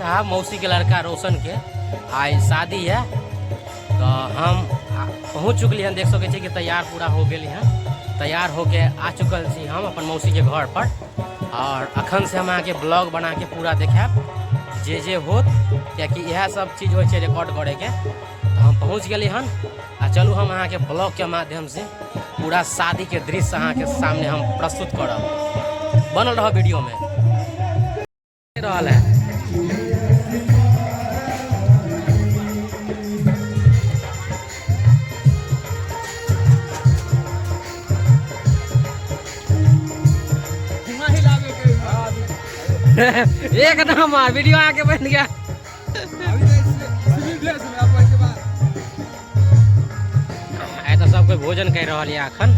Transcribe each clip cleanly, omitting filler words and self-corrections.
साहब मौसी के लड़का रोशन के आज शादी है, तो हम पहुँच चुकली हैं। देख सके कि तैयार पूरा हो गए हैं, तैयार होके आ चुकल छी हम अपन मौसी के घर पर। और अखन से हम अहाँ के ब्लॉग बना के पूरा देखाब जे होत, क्या कि यह सब चीज़ हो रिकॉर्ड करे के। तो हम पहुँच गए हन आ चलू हम अहाँ के ब्लॉग के माध्यम से पूरा शादी के दृश्य अहाँ के सामने हम प्रस्तुत करब। बनल रह वीडियो में रहल है। एक नंबर वीडियो आके बन गया। तो सब कोई भोजन कर रहा है अखन,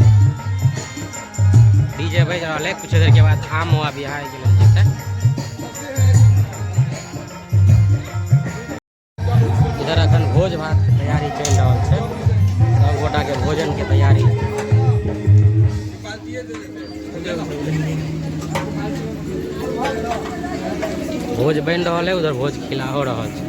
डीजे बज रहा है। कुछ देर के बाद आम हुआ भी है। इधर अखन भोज भात के तैयारी चल रहा है, सब गोटा के भोजन के तैयारी। भोज बन रहा है, उधर भोज खिला हो रहा है।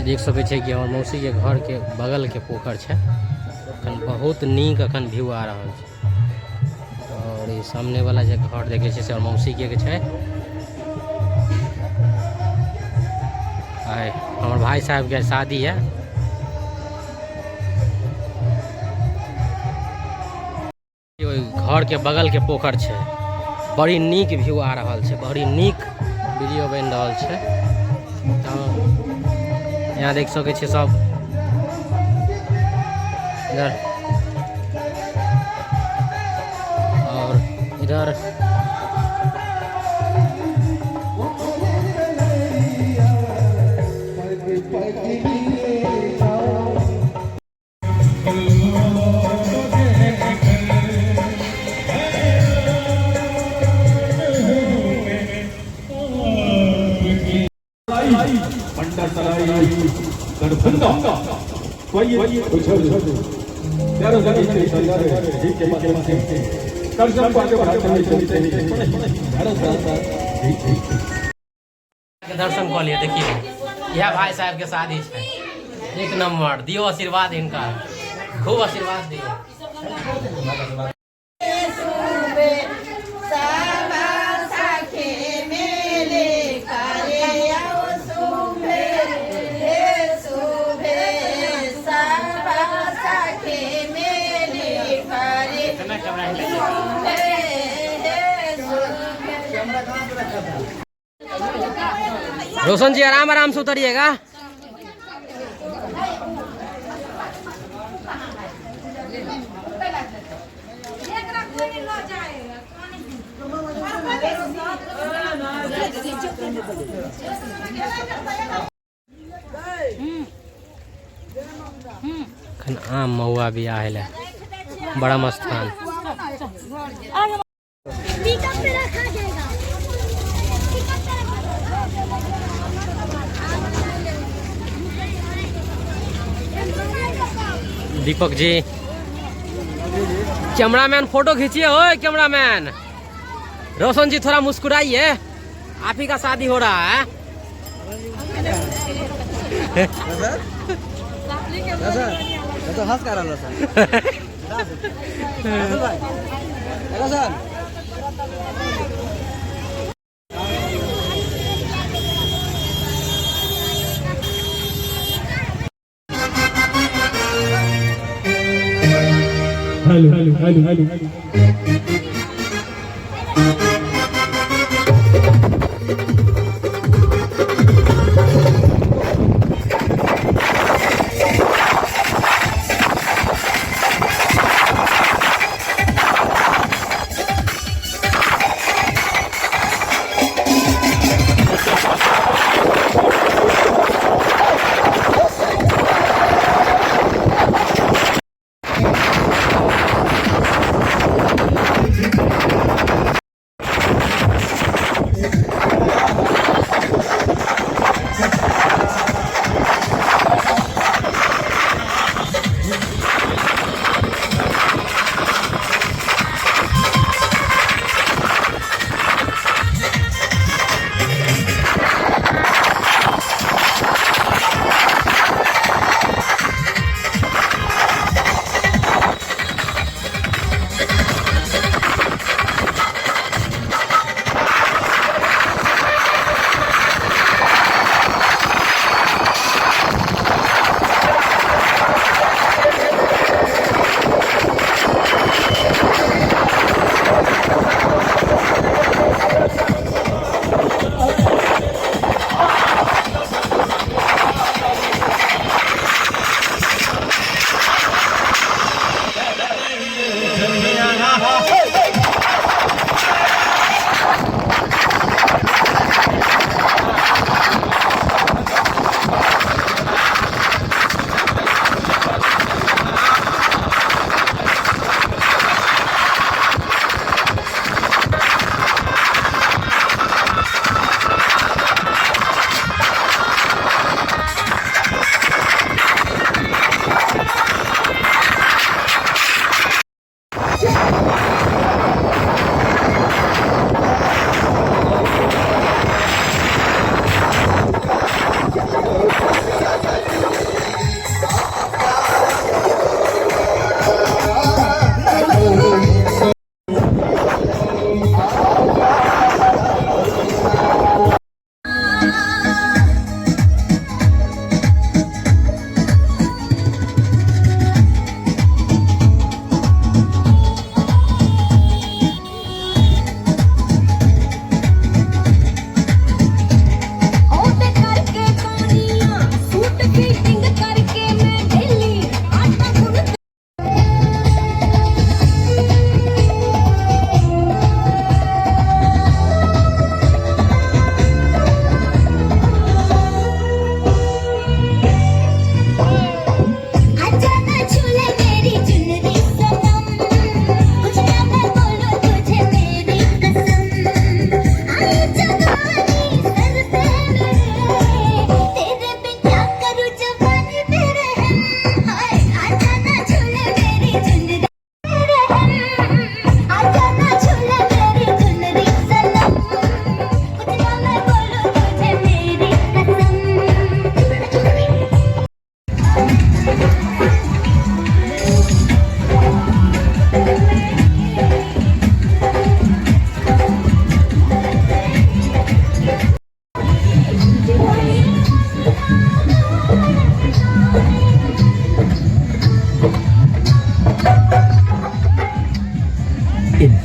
देख सके छे कि हमर मौसी के घर के बगल के पोखर है। अखन बहुत नीक अखन व्यू आ रहा है। और ये सामने वाला जो घर देखे छे से मौसी के है। हमर भाई साहब के शादी है। घर के बगल के पोखर है, बड़ी नीक व्यू आ रहा है, बड़ी नीक वीडियो बन रहा है। यहाँ देख सके छे सब इधर और इधर। दर्शन कर लिए। देखिए यह भाई साहब के शादी है, एक नंबर। दियो आशीर्वाद इनका, खूब आशीर्वाद दियो। रोशन जी आराम आराम से उतरिएगा। आम महुआ भी आयल है, बड़ा मस्त खान। Deepak ji, cameraman photo खींचिए। हो कैमरामैन रोशन जी थोड़ा मुस्कुराइए, आप ही का शादी हो रहा है। तो हंस कर रहा सर भाई सर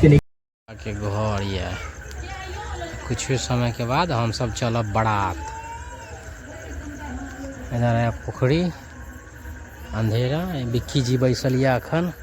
हेलो के घर ये कुछ समय के बाद हम सब चलब बारात। इधर है पोखरी अंधेरा, बिक्की जी बैसलिया अखन।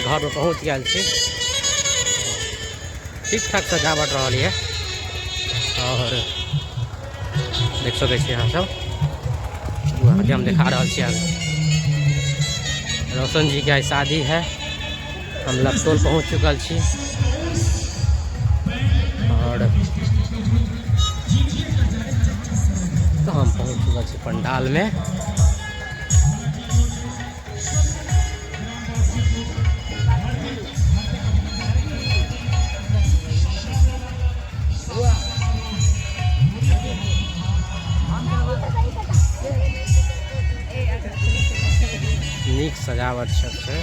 घर में पहुँच गया ठीक ठाक सजावट रही है और देख सके यहाँ सब आगे हम दिखा रहा छे। रोशन जी के शादी है, हम लखतौल पहुँच चुकल छी। छी पंडाल में। नीक सजावट सब छै।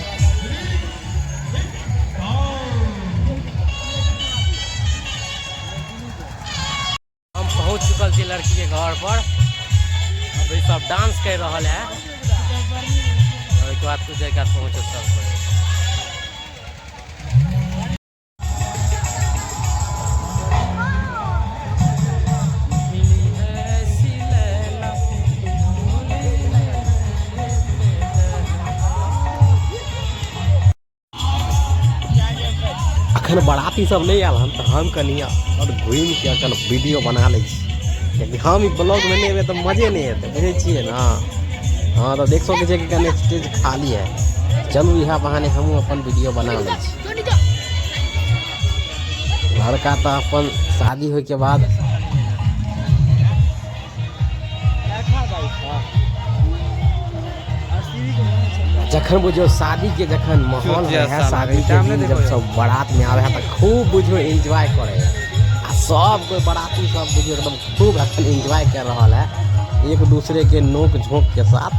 हम पहुंच चुकल छी लड़की के घर पर। अभी सब डांस कर रहा है। और एक बाद कुछ देर बाद पहुंचे सब कोई। अखन बाराती सब नहीं आयल हन तो हम कनी और घूम के अखन वीडियो बना ले छी। क्योंकि हम ई ब्लॉग में नहीं तो मजे नहीं आते, बुझे छिए ना। हाँ तो देख सके छी कि कने स्टेज खाली है। चलू यह बहाने हम अपन वीडियो बना ले छी। लड़का तो अपन शादी होय के बाद जखन बुझो शादी के जखन माहौल है, शादी के दिन जब सब बारात में आवे है तो खूब बुझो एंजॉय करे है। आ सब कोई बाराती सब बुझो एकदम खूब अखन एंजॉय कर रहा है एक दूसरे के नोक झोंक के साथ।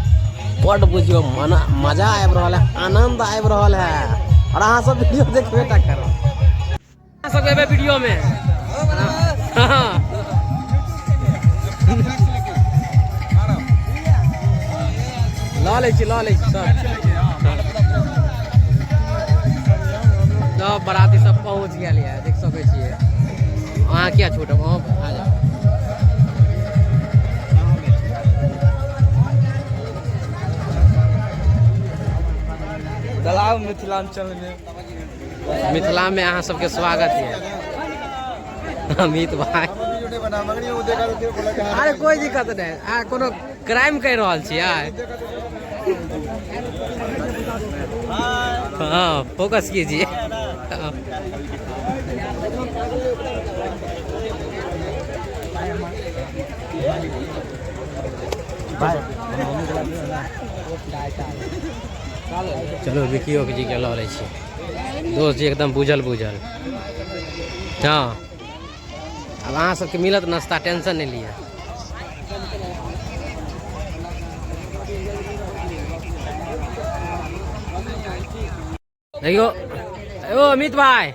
बड़ बुझो मजा आब रहा है, आनंद आब रहा है। और अहाँ सब वीडियो देखबे टा करो। अहाँ सब एबे वीडियो में ला ले छी सब बराती सब पहुंच गया है, देख सके छिए। वहाँ क्या छोटा वहाँ आ जाओ। दलाव मिथिलांचल में मिथिला में अहाँ सबके स्वागत है। अमित भाई अरे कोई दिक्कत नहीं, कोनो क्राइम कर रहा छियै। हाँ फोकस कीजिए। चलो विकियो जी के ला लै छी। दोस्त जी एकदम बुझल। हाँ अब अहाँ सबके मिलत नाश्ता, टेंशन नहीं लिया। देखियो ओ अमित भाई,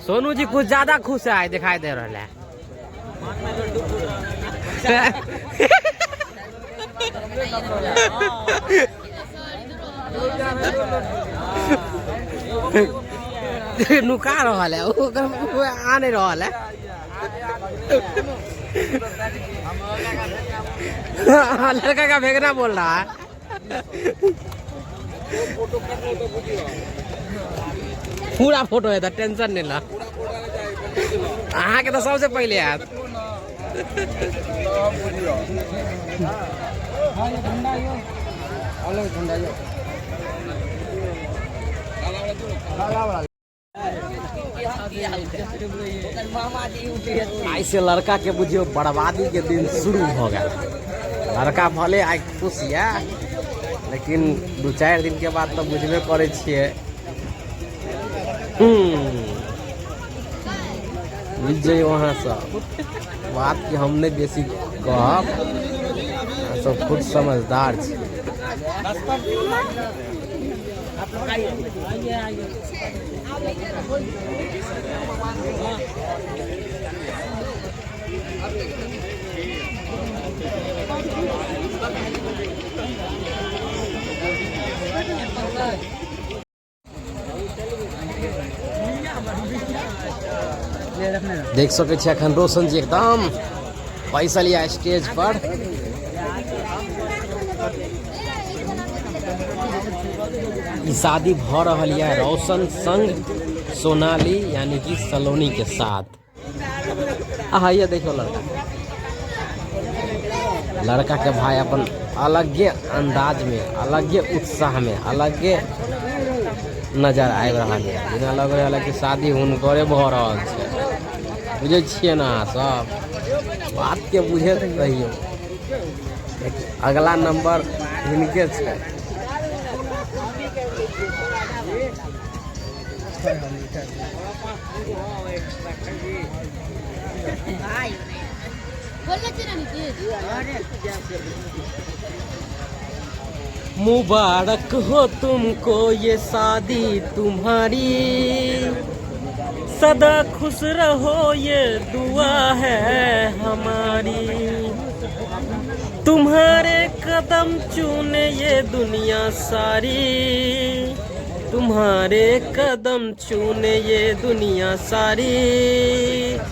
सोनू जी कुछ ज्यादा खुश है, दिखाई दे रहा है। नुका रहा है, आ नहीं रहा है। लड़का का भेगना बोल रहा है। पूरा फोटो है तो टेंशन नहीं ला। अहाँ के तो सबसे पहले आयत। ऐसे लड़का के बुझियो बर्बादी के दिन शुरू हो गया। लड़का भले आई खुश है, लेकिन 2-4 दिन के बाद तो बुझबे करे छिए। मिल जाए वहाँ सब बात की हम नहीं बेसी कहब, सब खुद समझदार छे। देख सके छी अखन रोशन जी एकदम पैसा लिया स्टेज पर। ई शादी भ रहल है रोशन संग सोनाली यानी कि सलोनी के साथ। ये देखो लड़का के भाई अपन अलगे अंदाज में, अलगे उत्साह में, अलगे नजर आबि रहा है। बिना लग रहा है कि शादी हुनकरे भ रहल छै। बुझे छिए ना सब बात के बुझे रहियो। अगला नंबर हिनके छै। मुबारक हो तुमको ये शादी तुम्हारी, सदा खुश रहो ये दुआ है हमारी। तुम्हारे कदम चूने ये दुनिया सारी, तुम्हारे कदम चूने ये दुनिया सारी।